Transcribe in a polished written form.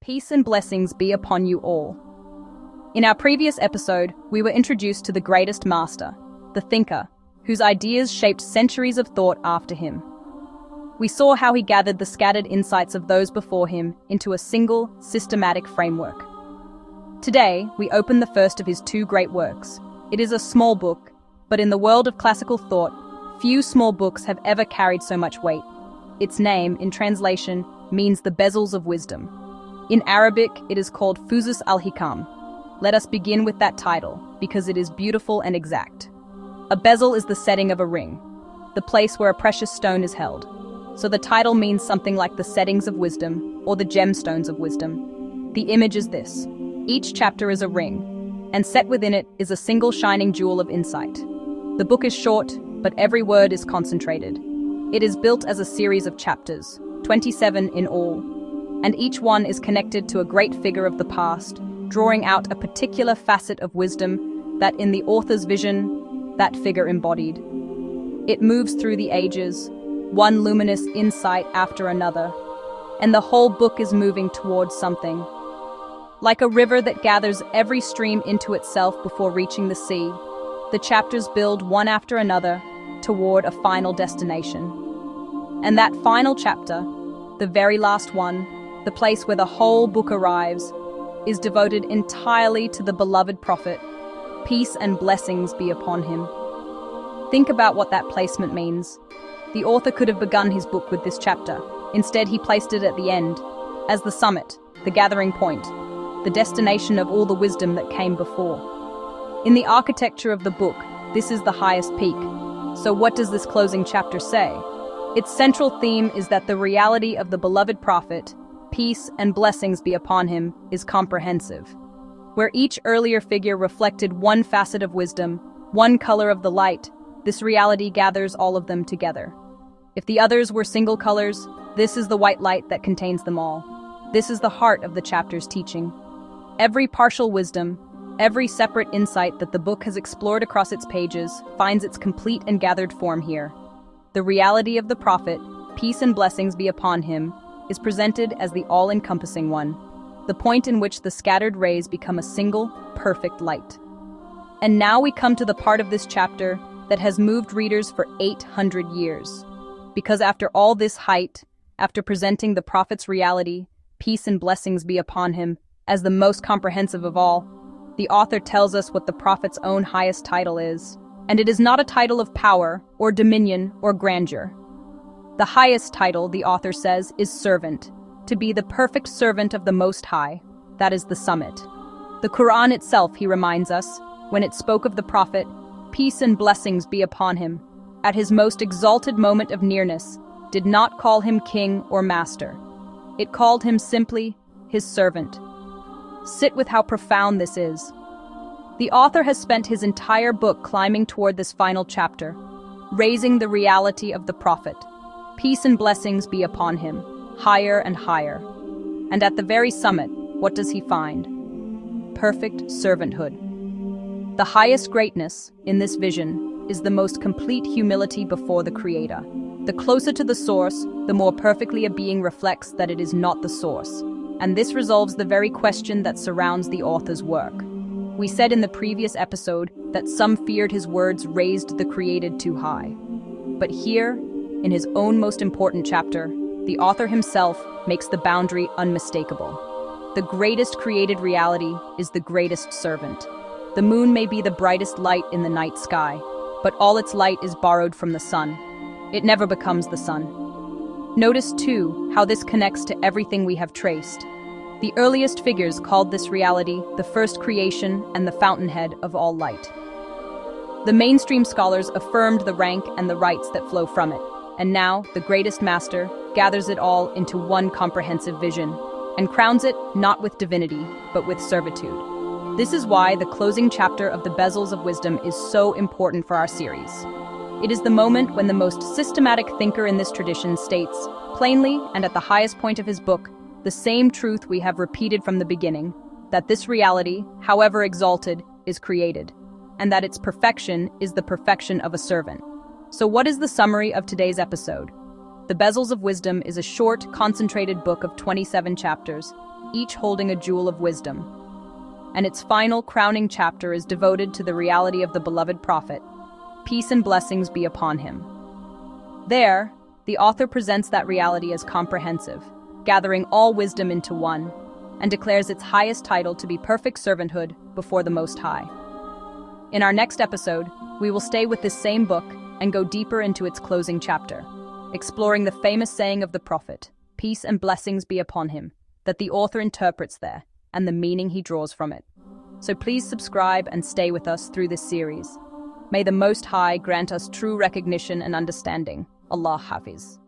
Peace and blessings be upon you all. In our previous episode, we were introduced to the greatest master, the thinker, whose ideas shaped centuries of thought after him. We saw how he gathered the scattered insights of those before him into a single, systematic framework. Today, we open the first of his two great works. It is a small book, but in the world of classical thought, few small books have ever carried so much weight. Its name, in translation, means the Bezels of wisdom. In Arabic, it is called Fusus al-Hikam. Let us begin with that title, because it is beautiful and exact. A bezel is the setting of a ring, the place where a precious stone is held. So the title means something like the settings of wisdom, or the gemstones of wisdom. The image is this. Each chapter is a ring, and set within it is a single shining jewel of insight. The book is short, but every word is concentrated. It is built as a series of chapters, 27 in all, and each one is connected to a great figure of the past, drawing out a particular facet of wisdom that in the author's vision, that figure embodied. It moves through the ages, one luminous insight after another, and the whole book is moving towards something. Like a river that gathers every stream into itself before reaching the sea, the chapters build one after another toward a final destination. And that final chapter, the very last one, the place where the whole book arrives, is devoted entirely to the beloved prophet. Peace and blessings be upon him. Think about what that placement means. The author could have begun his book with this chapter. Instead, he placed it at the end, as the summit, the gathering point, the destination of all the wisdom that came before. In the architecture of the book, this is the highest peak. So what does this closing chapter say? Its central theme is that the reality of the beloved prophet, peace and blessings be upon him, is comprehensive. Where each earlier figure reflected one facet of wisdom, one color of the light, this reality gathers all of them together. If the others were single colors, this is the white light that contains them all. This is the heart of the chapter's teaching. Every partial wisdom, every separate insight that the book has explored across its pages finds its complete and gathered form here. The reality of the prophet, peace and blessings be upon him, is presented as the all-encompassing one, the point in which the scattered rays become a single, perfect light. And now we come to the part of this chapter that has moved readers for 800 years. Because after all this height, after presenting the prophet's reality, peace and blessings be upon him, as the most comprehensive of all, the author tells us what the prophet's own highest title is. And it is not a title of power, or dominion, or grandeur. The highest title, the author says, is servant, to be the perfect servant of the Most High. That is the summit. The Quran itself, he reminds us, when it spoke of the prophet, peace and blessings be upon him, at his most exalted moment of nearness, did not call him king or master. It called him simply his servant. Sit with how profound this is. The author has spent his entire book climbing toward this final chapter, raising the reality of the prophet. Peace and blessings be upon him, higher and higher. And at the very summit, what does he find? Perfect servanthood. The highest greatness, in this vision, is the most complete humility before the Creator. The closer to the source, the more perfectly a being reflects that it is not the source. And this resolves the very question that surrounds the author's work. We said in the previous episode that some feared his words raised the created too high. But here, in his own most important chapter, the author himself makes the boundary unmistakable. The greatest created reality is the greatest servant. The moon may be the brightest light in the night sky, but all its light is borrowed from the sun. It never becomes the sun. Notice, too, how this connects to everything we have traced. The earliest figures called this reality the first creation and the fountainhead of all light. The mainstream scholars affirmed the rank and the rights that flow from it, and now the greatest master gathers it all into one comprehensive vision and crowns it not with divinity, but with servitude. This is why the closing chapter of the Bezels of Wisdom is so important for our series. It is the moment when the most systematic thinker in this tradition states, plainly and at the highest point of his book, the same truth we have repeated from the beginning, that this reality, however exalted, is created, and that its perfection is the perfection of a servant. So what is the summary of today's episode? The Bezels of Wisdom is a short, concentrated book of 27 chapters, each holding a jewel of wisdom. And its final crowning chapter is devoted to the reality of the beloved prophet. Peace and blessings be upon him. There, the author presents that reality as comprehensive, gathering all wisdom into one, and declares its highest title to be perfect servanthood before the Most High. In our next episode, we will stay with this same book and go deeper into its closing chapter, exploring the famous saying of the Prophet, peace and blessings be upon him, that the author interprets there, and the meaning he draws from it. So please subscribe and stay with us through this series. May the Most High grant us true recognition and understanding. Allah Hafiz.